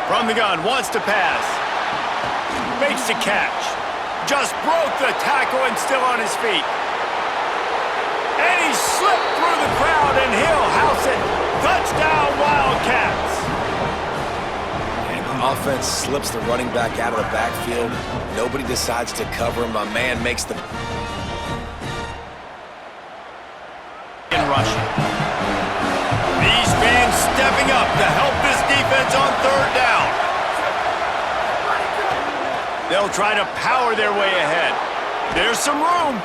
From the gun, wants to pass. Makes the catch. Just broke the tackle and still on his feet. And he slipped through the crowd and he'll house it. Touchdown, Wildcats. And the offense slips the running back out of the backfield. Nobody decides to cover him. My man makes the... in rushing. These fans stepping up to help this defense on third down. They'll try to power their way ahead. There's some room.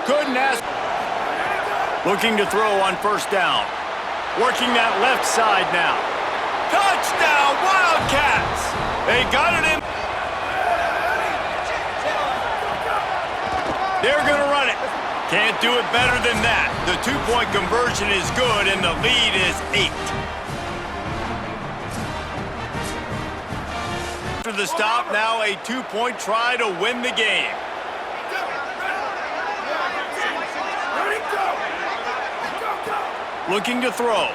Couldn't ask. Looking to throw on first down. Working that left side now. Touchdown, Wildcats! They got it in. They're going to run it. Can't do it better than that. The two-point conversion is good, and the lead is 8. After the stop, now a 2-point try to win the game. Looking to throw.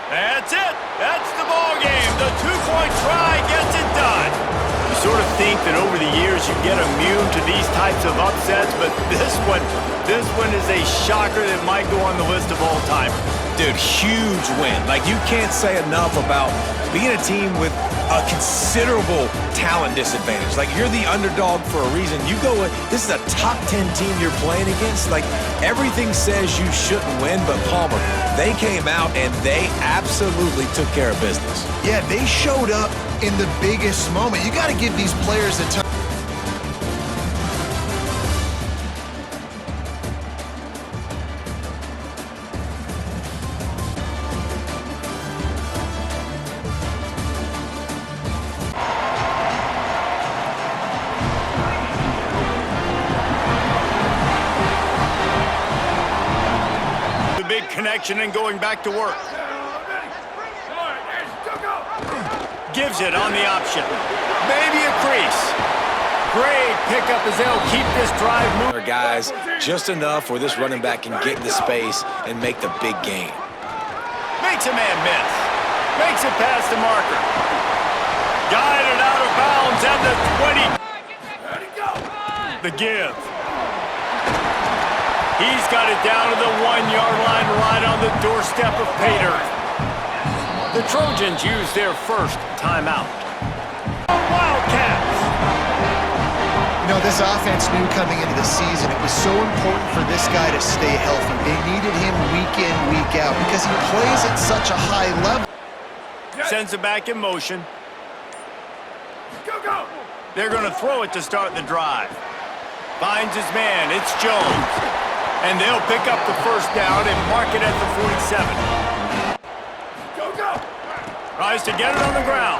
That's it. That's the ball game. The 2-point try gets it done. You sort of think that over the years you get immune to these types of upsets, but this one is a shocker that might go on the list of all time. Dude, huge win. Like, you can't say enough about being a team with a considerable talent disadvantage. Like, you're the underdog for a reason. You go with, this is a top 10 team you're playing against. Like, everything says you shouldn't win, but Palmer, they came out and they absolutely took care of business. Yeah, they showed up in the biggest moment. You got to give these players a time. Connection and going back to work. Gives it on the option. Maybe a crease. Great pickup as they'll keep this drive moving. Guys, just enough where this running back can get into space and make the big gain. Makes a man miss. Makes it past the marker. Guided out of bounds at the 20. The give. He's got it down to the 1-yard line right on the doorstep of pay dirt. The Trojans use their first timeout. Wildcats! You know, this offense knew coming into the season it was so important for this guy to stay healthy. They needed him week in, week out because he plays at such a high level. Sends it back in motion. They're going to throw it to start the drive. Finds his man. It's Jones. And they'll pick up the first down and mark it at the 47. Tries to get it on the ground.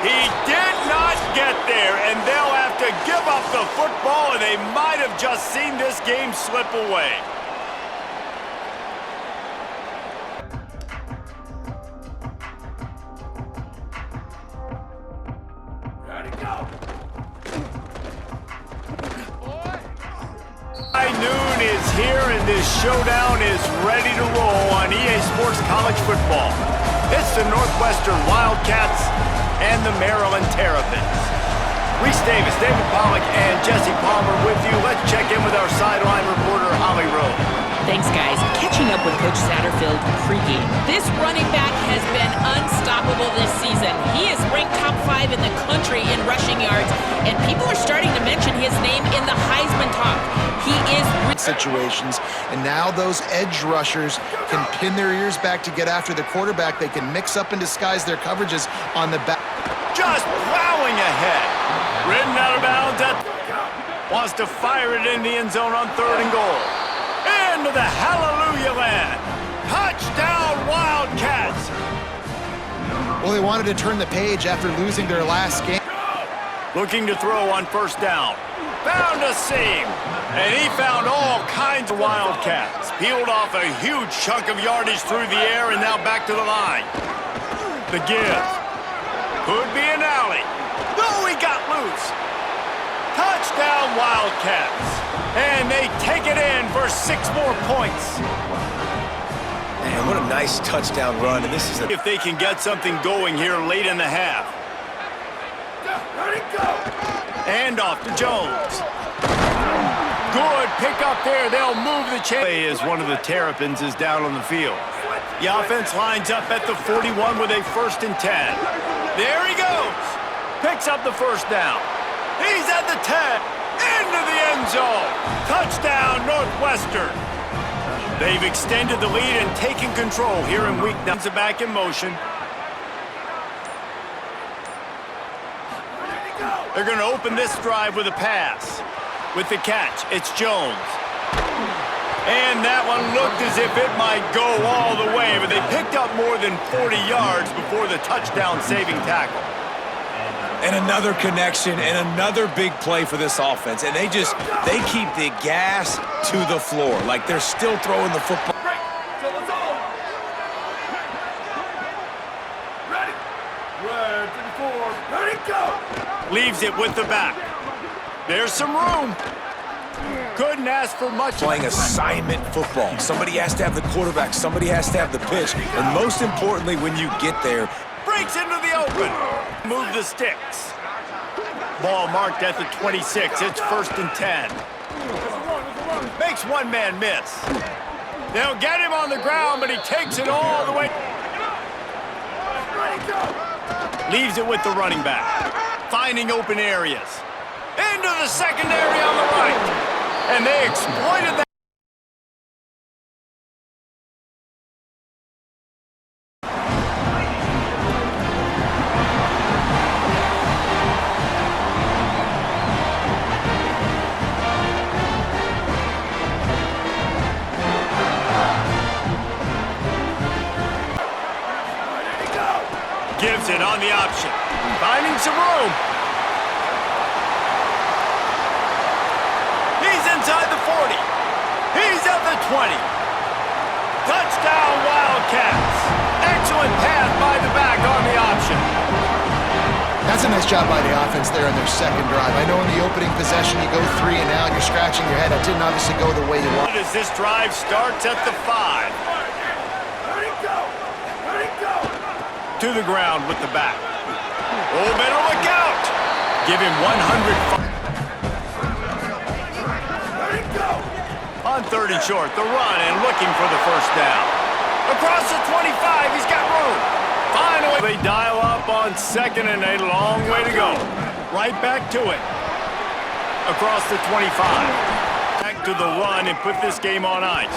He did not get there, and they'll have to give up the football, and they might have just seen this game slip away. Noon is here, and this showdown is ready to roll on EA Sports College Football. It's the Northwestern Wildcats and the Maryland Terrapins. Reese Davis, David Pollack, and Jesse Palmer with you. Let's check in with our sideline reporter, Holly Rowe. Thanks, guys. Catching up with Coach Satterfield pregame. This running back has been unstoppable this season. He is ranked top 5 in the country in rushing yards, and people are starting to mention his name in the Heisman talk. He is situations, and now those edge rushers can pin their ears back to get after the quarterback. They can mix up and disguise their coverages on the back. Just plowing ahead. Ridden out of bounds. Wants to fire it in the end zone on 3rd and goal. Into the hallelujah land. Touchdown, Wildcats. Well, they wanted to turn the page after losing their last game. Looking to throw on first down. Found a seam. And he found all kinds of Wildcats. Peeled off a huge chunk of yardage through the air and now back to the line. The give. Could be an alley. No, he got loose. Touchdown, Wildcats. And they take it in for 6 more points. Man, what a nice nice touchdown run, and this is If they can get something going here late in the half. And off to Jones. Good pick up there. They'll move the chain. As one of the Terrapins is down on the field. The offense lines up at the 41 with a 1st and 10. There he goes. Picks up the first down. He's at the 10. Into the end zone. Touchdown, Northwestern. They've extended the lead and taken control here in week 9. Back in motion. They're going to open this drive with a pass. With the catch, it's Jones. And that one looked as if it might go all the way, but they picked up more than 40 yards before the touchdown-saving tackle. And another connection and another big play for this offense. And they keep the gas to the floor. Like they're still throwing the football. Ready, go! Leaves it with the back. There's some room. Couldn't ask for much. Playing assignment football. Somebody has to have the quarterback. Somebody has to have the pitch. And most importantly, when you get there, breaks into the open. Move the sticks. Ball marked at the 26. It's 1st and 10. Makes one man miss. They'll get him on the ground, but he takes it all the way. Leaves it with the running back. Finding open areas. Into the secondary on the right. And they exploited that. Gives it on the option. Finding some room. He's inside the 40. He's at the 20. Touchdown, Wildcats. Excellent pass by the back on the option. That's a nice job by the offense there in their second drive. I know in the opening possession you go 3 and out, you're scratching your head. It didn't obviously go the way you want. As this drive starts at the 5. To the ground with the back. Oh, better look out. Give him 100. On 3rd and short, the run and looking for the first down. Across the 25, he's got room. Finally, they dial up on 2nd and a long way to go. Right back to it. Across the 25. Back to the run and put this game on ice.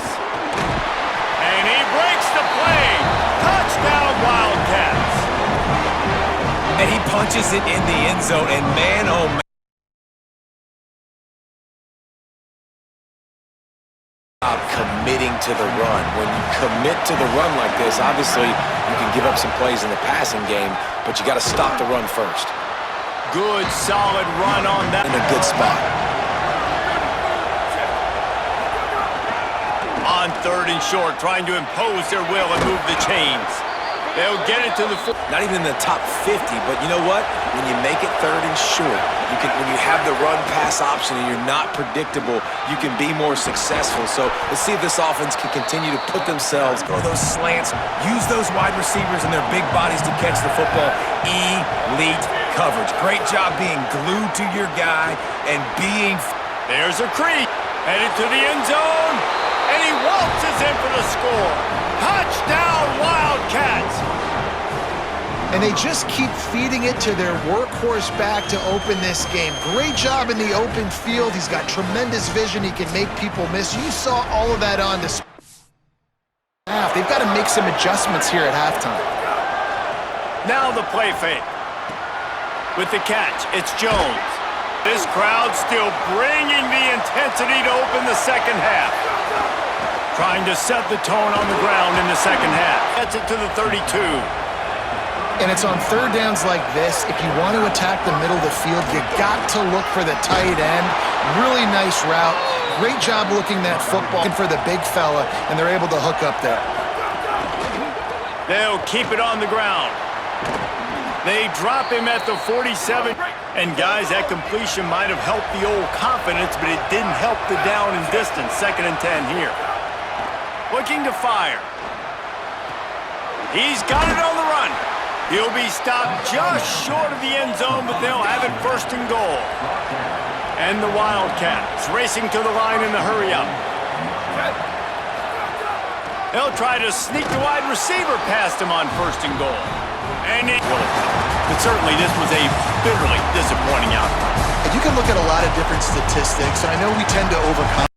And he breaks the play. Touchdown, Wildcats. and he punches it in the end zone, and man, oh man. Committing to the run. When you commit to the run like this, obviously you can give up some plays in the passing game, but you got to stop the run first. Good, solid run on that. In a good spot. On 3rd and short, trying to impose their will and move the chains. They'll get it to the not even in the top 50, but you know what? When you make it 3rd and short, you can, when you have the run-pass option and you're not predictable, you can be more successful. So let's see if this offense can continue to put themselves, go those slants, use those wide receivers and their big bodies to catch the football. Elite coverage. Great job being glued to your guy and being... There's a creep. Headed to the end zone. And he waltzes in for the score. Touchdown, Wildcats. And they just keep feeding it to their workhorse back to open this game. Great job in the open field. He's got tremendous vision. He can make people miss. You saw all of that on display. They've got to make some adjustments here at halftime. Now the play fake. With the catch, it's Jones. This crowd still bringing the intensity to open the second half. Trying to set the tone on the ground in the second half. Gets it to the 32. And it's on third downs like this. If you want to attack the middle of the field, you got to look for the tight end. Really nice route. Great job looking that football for the big fella, and they're able to hook up there. They'll keep it on the ground. They drop him at the 47. And guys, that completion might have helped the old confidence, but it didn't help the down and distance. 2nd and 10 here. Looking to fire. He's got it on the run. He'll be stopped just short of the end zone, but they'll have it first and goal. And the Wildcats racing to the line in the hurry-up. They'll try to sneak the wide receiver past him on first and goal. And but certainly this was a bitterly disappointing outcome. You can look at a lot of different statistics. I know we tend to overcome